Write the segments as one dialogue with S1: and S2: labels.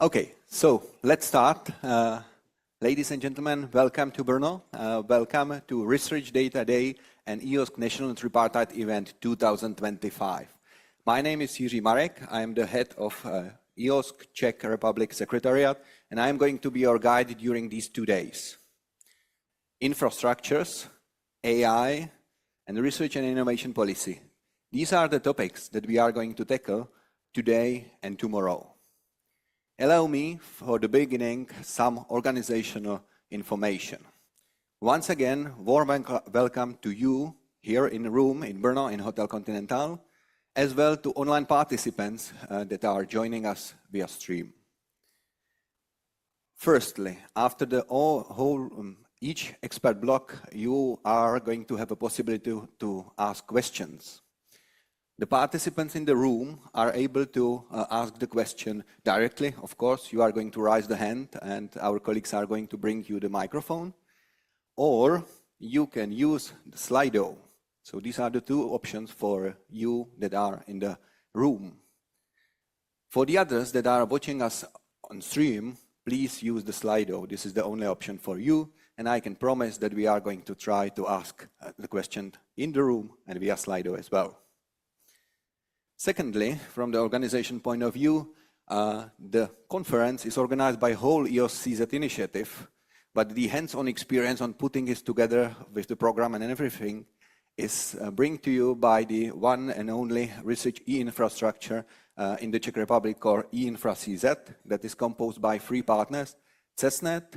S1: Okay, so let's start. Ladies and gentlemen, welcome to Brno. Welcome to Research Data Day and EOSC National Tripartite Event 2025. My name is Jiří Marek. I am the head of EOSC Czech Republic Secretariat, and I am going to be your guide during these 2 days. Infrastructures, AI, and research and innovation policy. These are the topics that we are going to tackle today and tomorrow. Allow me, for the beginning, some organizational information. Once again, warm welcome to you here in the room in Brno in Hotel Continental, as well to online participants that are joining us via stream. Firstly, after each expert block, you are going to have a possibility to ask questions. The participants in the room are able to ask the question directly. Of course, you are going to raise the hand and our colleagues are going to bring you the microphone. Or you can use the Slido. So these are the 2 options for you that are in the room. For the others that are watching us on stream, please use the Slido. This is the only option for you. And I can promise that we are going to try to ask the question in the room and via Slido as well. Secondly, from the organization point of view, the conference is organized by whole EOSC initiative, but the hands-on experience on putting it together with the program and everything is bring to you by the one and only research e-infrastructure in the Czech Republic called EINFRA-CZ, that is composed by 3 partners: CESNET,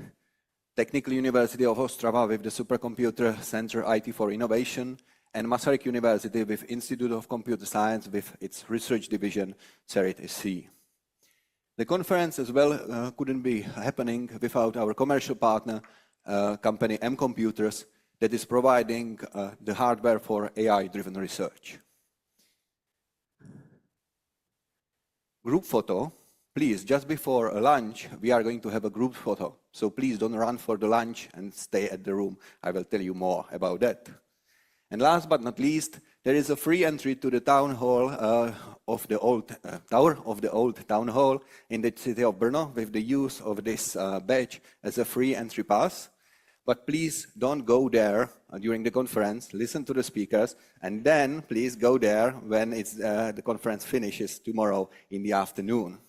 S1: Technical University of Ostrava with the Supercomputer Center IT for Innovation, and Masaryk University with Institute of Computer Science with its research division, CERIT-SC. The conference as well couldn't be happening without our commercial partner company M Computers that is providing the hardware for AI-driven research. Group photo, please, just before lunch, we are going to have a group photo. So please don't run for the lunch and stay at the room. I will tell you more about that. And last but not least, there is a free entry to the town hall of the old tower of the old town hall in the city of Brno with the use of this badge as a free entry pass. But please don't go there during the conference, listen to the speakers, and then please go there when the conference finishes tomorrow in the afternoon.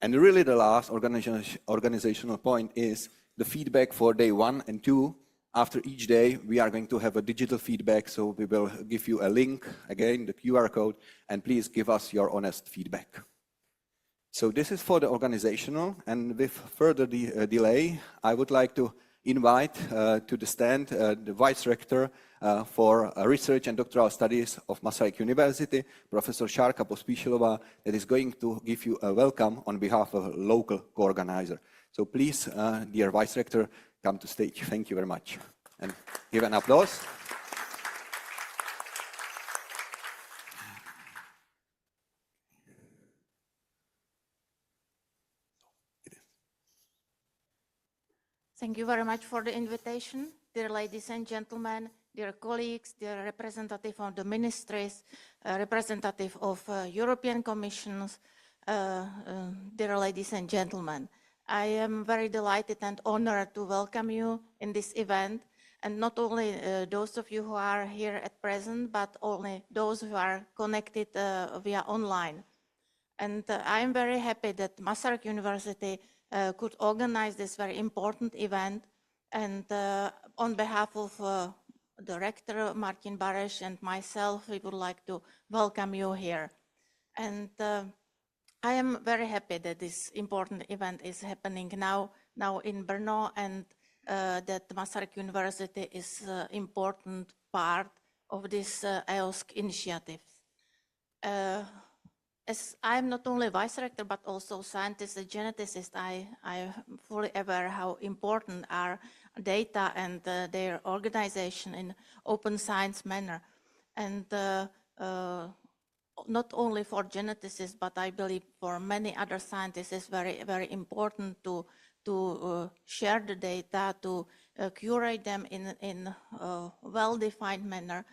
S1: And really the last organizational point is the feedback for day 1 and 2. After each day, we are going to have a digital feedback, so we will give you a link, again, the QR code, and please give us your honest feedback. So this is for the organizational, and with further delay, I would like to invite to the stand the Vice Rector for Research and Doctoral Studies of Masaryk University, Professor Šárka Pospíšilová, that is going to give you a welcome on behalf of a local co-organizer. So please, dear Vice Rector, come to stage. Thank you very much. And give an applause.
S2: Thank you very much for the invitation. Dear ladies and gentlemen, dear colleagues, dear representative of the ministries, representative of European Commissions, dear ladies and gentlemen. I am very delighted and honored to welcome you in this event, and not only those of you who are here at present, but only those who are connected via online. And I am very happy that Masaryk University could organize this very important event, and on behalf of the rector, Martin Baresh, and myself, we would like to welcome you here. And I am very happy that this important event is happening now in Brno, and that Masaryk University is an important part of this EOSC initiative. As I'm not only vice rector, but also scientist and geneticist, I am fully aware how important are data and their organization in open science manner. And not only for geneticists, but I believe for many other scientists, it's very, very important to share the data, to curate them in a well-defined manner,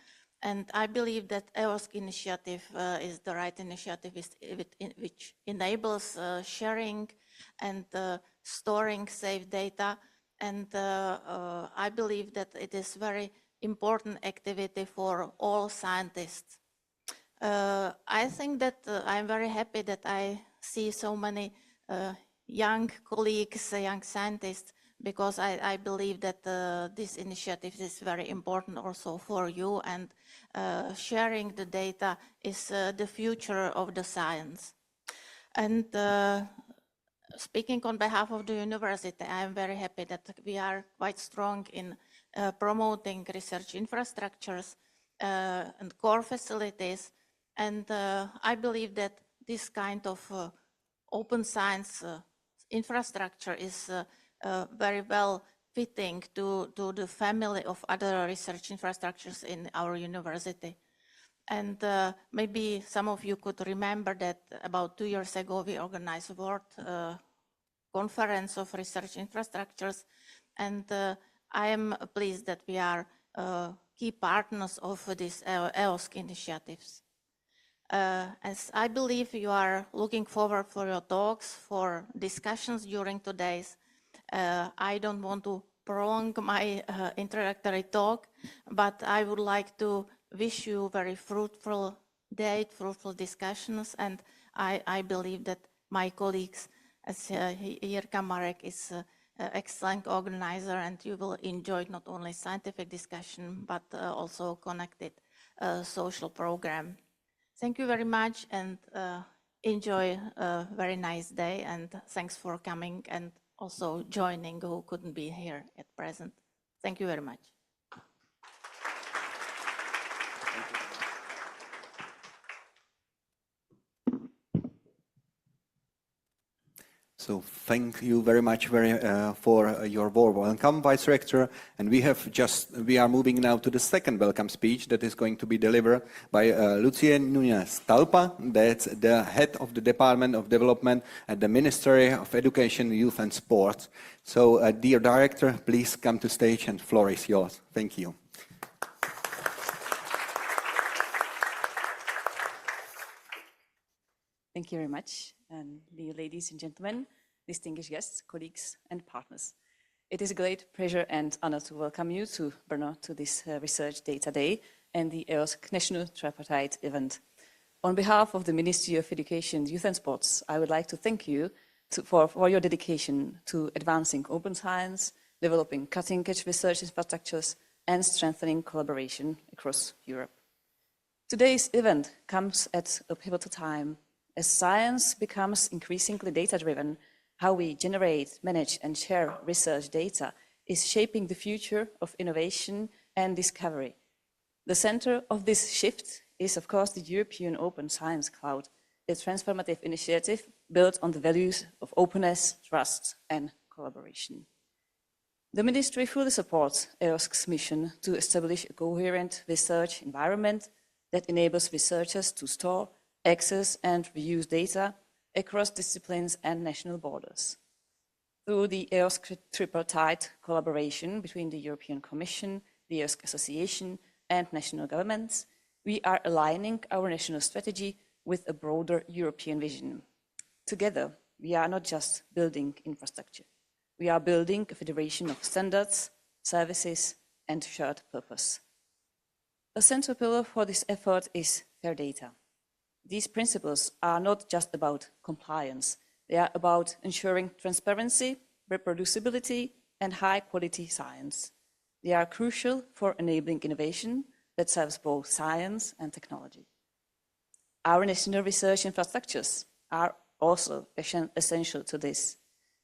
S2: And I believe that EOSC initiative is the right initiative which enables sharing and storing safe data. And I believe that it is very important activity for all scientists. I think that I'm very happy that I see so many young colleagues, young scientists, because I believe that this initiative is very important also for you, and sharing the data is the future of the science. And speaking on behalf of the university, I am very happy that we are quite strong in promoting research infrastructures and core facilities. And I believe that this kind of open science infrastructure is very well fitting to the family of other research infrastructures in our university. And maybe some of you could remember that about 2 years ago, we organized a World Conference of Research Infrastructures. And I am pleased that we are key partners of these EOSC initiatives. As I believe you are looking forward for your talks, for discussions during today's, I don't want to prolong my introductory talk, but I would like to wish you very fruitful day, fruitful discussions, and I believe that my colleagues, as Jirka Marek is an excellent organizer, and you will enjoy not only scientific discussion, but also connected social program. Thank you very much, and enjoy a very nice day, and thanks for coming and also joining who couldn't be here at present. Thank you very much.
S1: So thank you very much for your warm welcome, Vice Rector. And we are moving now to the second welcome speech that is going to be delivered by Lucie Núñez Talpa. That's the head of the Department of Development at the Ministry of Education, Youth and Sports. So, dear Director, please come to stage and floor is yours. Thank you.
S3: Thank you very much, and dear ladies and gentlemen, distinguished guests, colleagues, and partners. It is a great pleasure and honor to welcome you to Brno to this Research Data Day and the EOSC National Tripartite event. On behalf of the Ministry of Education, Youth and Sports, I would like to thank you for your dedication to advancing open science, developing cutting-edge research infrastructures, and strengthening collaboration across Europe. Today's event comes at a pivotal time. As science becomes increasingly data-driven, how we generate, manage, and share research data is shaping the future of innovation and discovery. The center of this shift is, of course, the European Open Science Cloud, a transformative initiative built on the values of openness, trust, and collaboration. The Ministry fully supports EOSC's mission to establish a coherent research environment that enables researchers to store, access, and reuse data across disciplines and national borders. Through the EOSC tripartite collaboration between the European Commission, the EOSC Association, and national governments, we are aligning our national strategy with a broader European vision. Together, we are not just building infrastructure. We are building a federation of standards, services, and shared purpose. A central pillar for this effort is fair data. These principles are not just about compliance. They are about ensuring transparency, reproducibility, and high-quality science. They are crucial for enabling innovation that serves both science and technology. Our national research infrastructures are also essential to this.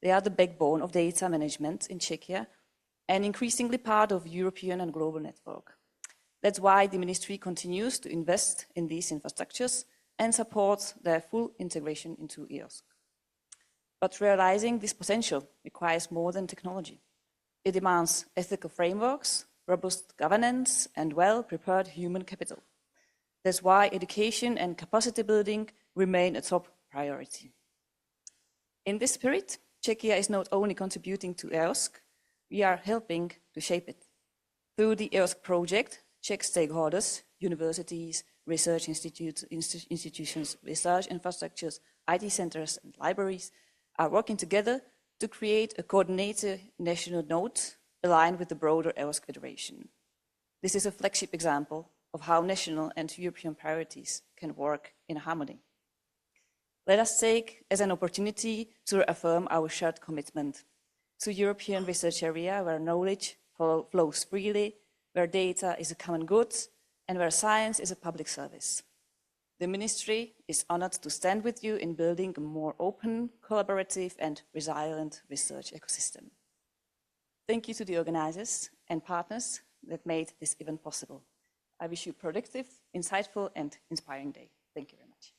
S3: They are the backbone of data management in Czechia and increasingly part of European and global network. That's why the Ministry continues to invest in these infrastructures and supports their full integration into EOSC. But realizing this potential requires more than technology. It demands ethical frameworks, robust governance, and well-prepared human capital. That's why education and capacity building remain a top priority. In this spirit, Czechia is not only contributing to EOSC, we are helping to shape it. Through the EOSC project, Czech stakeholders universities, research institutions, research infrastructures, IT centers, and libraries are working together to create a coordinated national node aligned with the broader EOSC Federation. This is a flagship example of how national and European priorities can work in harmony. Let us take as an opportunity to affirm our shared commitment to European research area where knowledge flows freely, where data is a common good, and where science is a public service. The Ministry is honored to stand with you in building a more open, collaborative, and resilient research ecosystem. Thank you to the organizers and partners that made this event possible. I wish you a productive, insightful, and inspiring day. Thank you very much.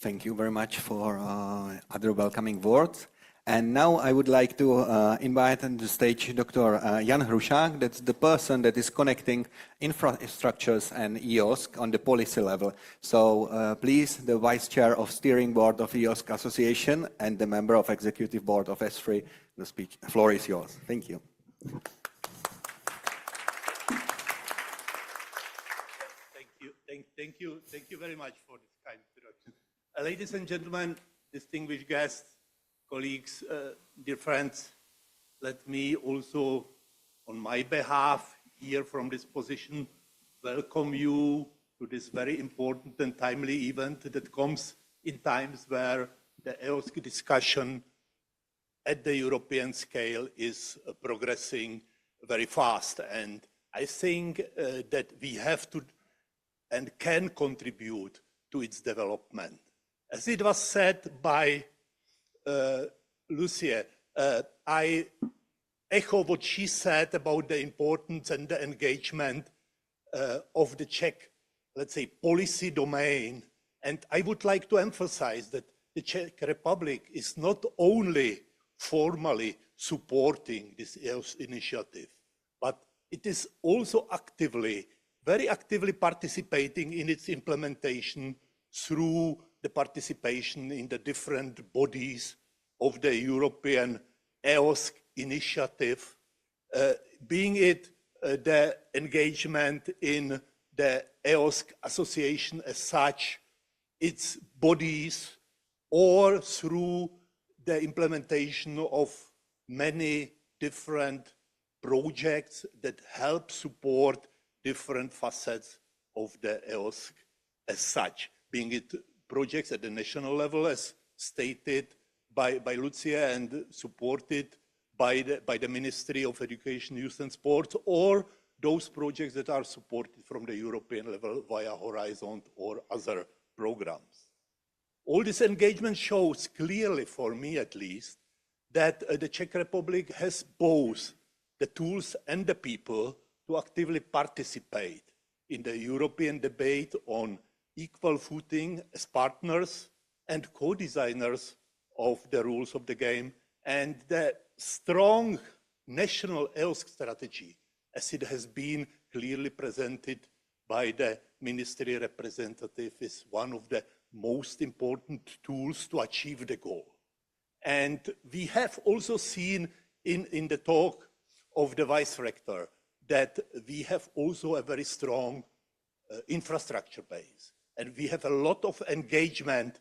S1: Thank you very much for other welcoming words. And now I would like to invite on the stage Dr. Jan Hrušák. That's the person that is connecting infrastructures and EOSC on the policy level. So please, the Vice Chair of Steering Board of EOSC Association and the Member of Executive Board of ESFRI, the floor is yours. Thank you.
S4: Thank you very much for this kind introduction. Ladies and gentlemen, distinguished guests, colleagues, dear friends, let me also, on my behalf, here from this position, welcome you to this very important and timely event that comes in times where the EOSC discussion at the European scale is progressing very fast. And I think that we have to and can contribute to its development. As it was said by Lucie, I echo what she said about the importance and the engagement of the Czech, let's say, policy domain. And I would like to emphasize that the Czech Republic is not only formally supporting this EOS initiative, but it is also very actively participating in its implementation through the participation in the different bodies of the European EOSC initiative, being it the engagement in the EOSC association as such, its bodies, or through the implementation of many different projects that help support different facets of the EOSC as such, being it projects at the national level as stated by Lucie and supported by the Ministry of Education, Youth and Sport, or those projects that are supported from the European level via Horizon or other programs. All this engagement shows clearly, for me at least, that the Czech Republic has both the tools and the people to actively participate in the European debate on equal footing as partners and co-designers of the rules of the game, and the strong national EOSC strategy, as it has been clearly presented by the ministry representative, is one of the most important tools to achieve the goal. And we have also seen in the talk of the Vice Rector that we have also a very strong infrastructure base. And we have a lot of engagement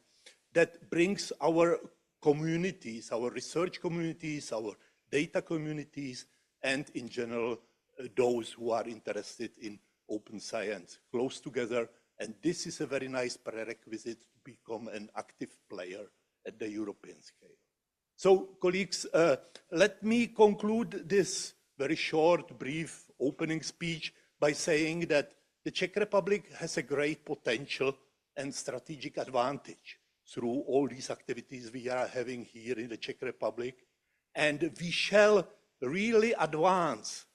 S4: that brings our communities, our research communities, our data communities, and in general, those who are interested in open science close together. And this is a very nice prerequisite to become an active player at the European scale. So, colleagues, let me conclude this very short, brief opening speech by saying that the Czech Republic has a great potential and strategic advantage through all these activities we are having here in the Czech Republic. And we shall really advance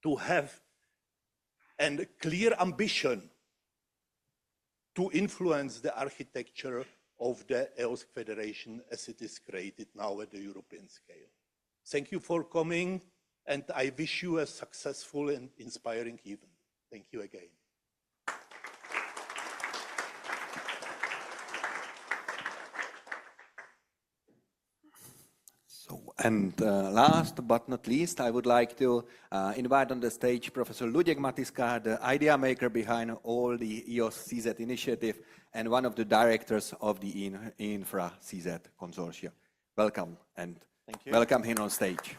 S4: to have a clear ambition to influence the architecture of the EOSC Federation as it is created now at the European scale. Thank you for coming, and I wish you a successful and inspiring event. Thank you again.
S1: So And last but not least, I would like to invite on the stage Professor Luděk Matyska, the idea maker behind all the EOSC initiative and one of the directors of the Infra CZ consortia. Welcome, and
S5: Thank you.
S1: welcome him on stage.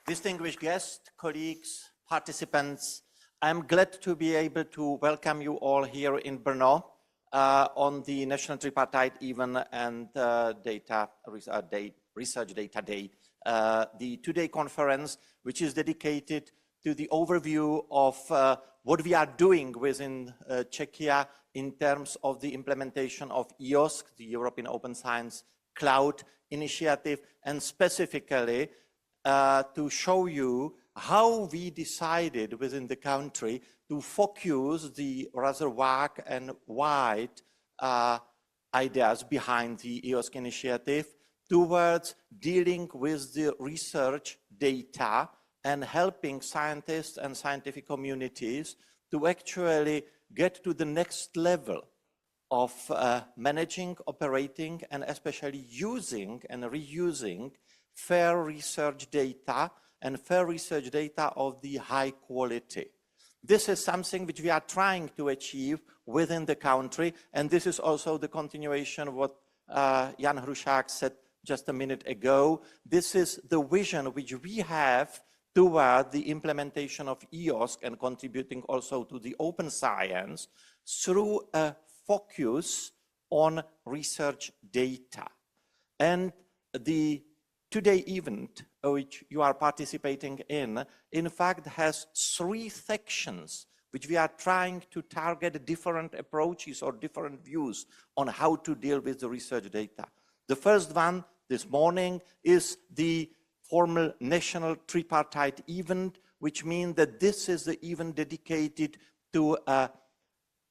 S5: Distinguished guests, colleagues, participants, I'm glad to be able to welcome you all here in Brno on the National Tripartite Event and Research Data Day, the two-day conference, which is dedicated to the overview of what we are doing within Czechia in terms of the implementation of EOSC, the European Open Science Cloud Initiative, and specifically to show you how we decided within the country to focus the rather vague and wide ideas behind the EOSC initiative towards dealing with the research data and helping scientists and scientific communities to actually get to the next level of managing, operating, and especially using and reusing fair research data and fair research data of the high quality. This is something which we are trying to achieve within the country, and this is also the continuation of what Jan Hrušák said just a minute ago. This is the vision which we have toward the implementation of EOSC and contributing also to the open science through a focus on research data. And the today event, which you are participating in fact has 3 sections which we are trying to target different approaches or different views on how to deal with the research data. The first one this morning is the formal national tripartite event, which means that this is the event dedicated to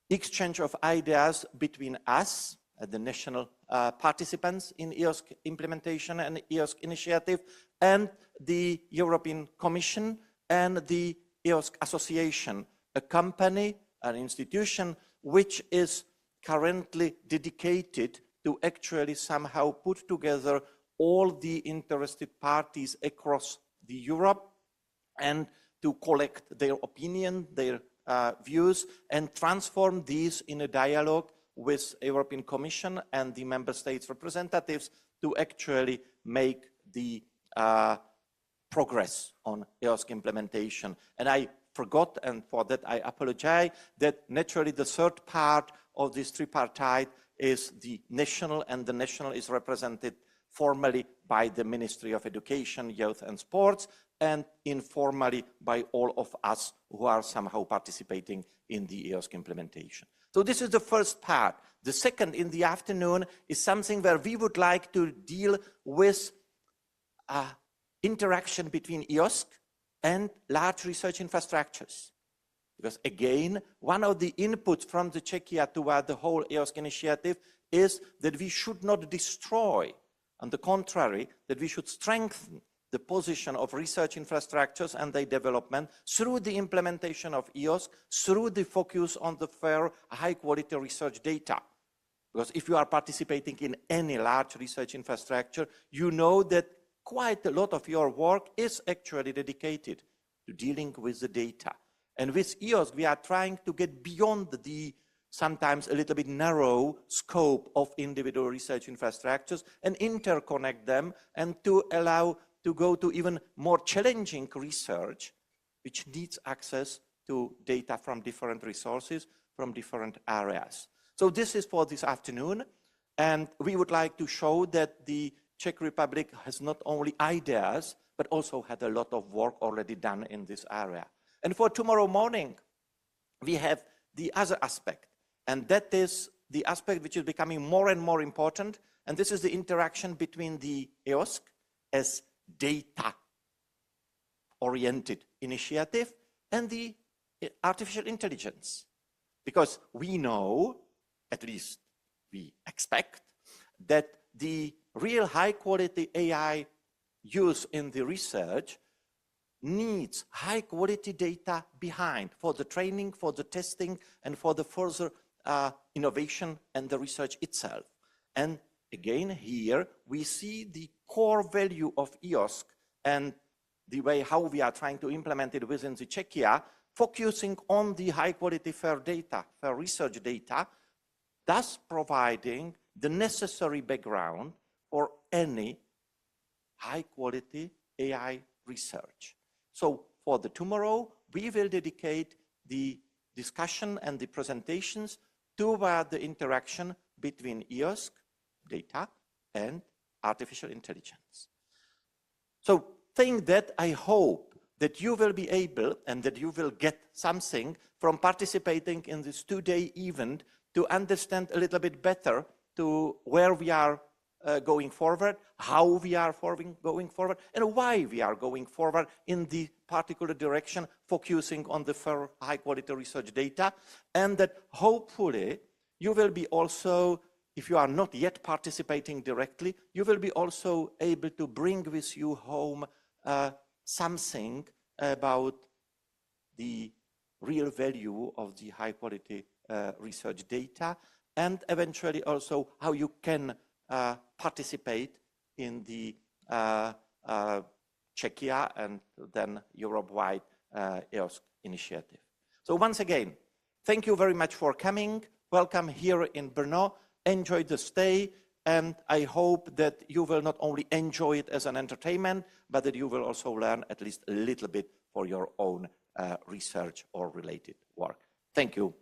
S5: exchange of ideas between us, the national participants in EOSC implementation and EOSC initiative, and the European Commission and the EOSC Association, a company, an institution which is currently dedicated to actually somehow put together all the interested parties across the Europe and to collect their opinion, their views, and transform these in a dialogue with European Commission and the member states representatives to actually make the progress on EOSC implementation. And I forgot, and for that I apologize, that naturally the third part of this tripartite is the national, and the national is represented formally by the Ministry of Education, Youth and Sports, and informally by all of us who are somehow participating in the EOSC implementation. So this is the first part. The second in the afternoon is something where we would like to deal with interaction between EOSC and large research infrastructures. Because again, one of the inputs from the Czechia toward the whole EOSC initiative is that we should not destroy. On the contrary, that we should strengthen the position of research infrastructures and their development through the implementation of EOSC, through the focus on the fair, high-quality research data. Because if you are participating in any large research infrastructure, you know that quite a lot of your work is actually dedicated to dealing with the data. And with EOSC, we are trying to get beyond the sometimes a little bit narrow scope of individual research infrastructures and interconnect them, and to allow to go to even more challenging research, which needs access to data from different resources, from different areas. So this is for this afternoon, and we would like to show that the Czech Republic has not only ideas, but also had a lot of work already done in this area. And for tomorrow morning, we have the other aspect, and that is the aspect which is becoming more and more important, and this is the interaction between the EOSC as data-oriented initiative and the artificial intelligence. Because we know, at least we expect, that the real high-quality AI use in the research needs high-quality data behind for the training, for the testing, and for the further innovation and the research itself. And again, here we see the core value of EOSC and the way how we are trying to implement it within the Czechia, focusing on the high quality fair data, fair research data, thus providing the necessary background for any high quality AI research. So for the tomorrow, we will dedicate the discussion and the presentations toward the interaction between EOSC data and artificial intelligence. So think that I hope that you will be able and that you will get something from participating in this two-day event to understand a little bit better to where we are going forward, how we are going forward, and why we are going forward in the particular direction, focusing on the fair high-quality research data, and that hopefully you will be also, if you are not yet participating directly, you will be also able to bring with you home something about the real value of the high-quality research data, and eventually also how you can participate in the Czechia and then Europe-wide EOSC initiative. So once again, thank you very much for coming. Welcome here in Brno. Enjoy the stay, and I hope that you will not only enjoy it as an entertainment, but that you will also learn at least a little bit for your own research or related work. Thank you.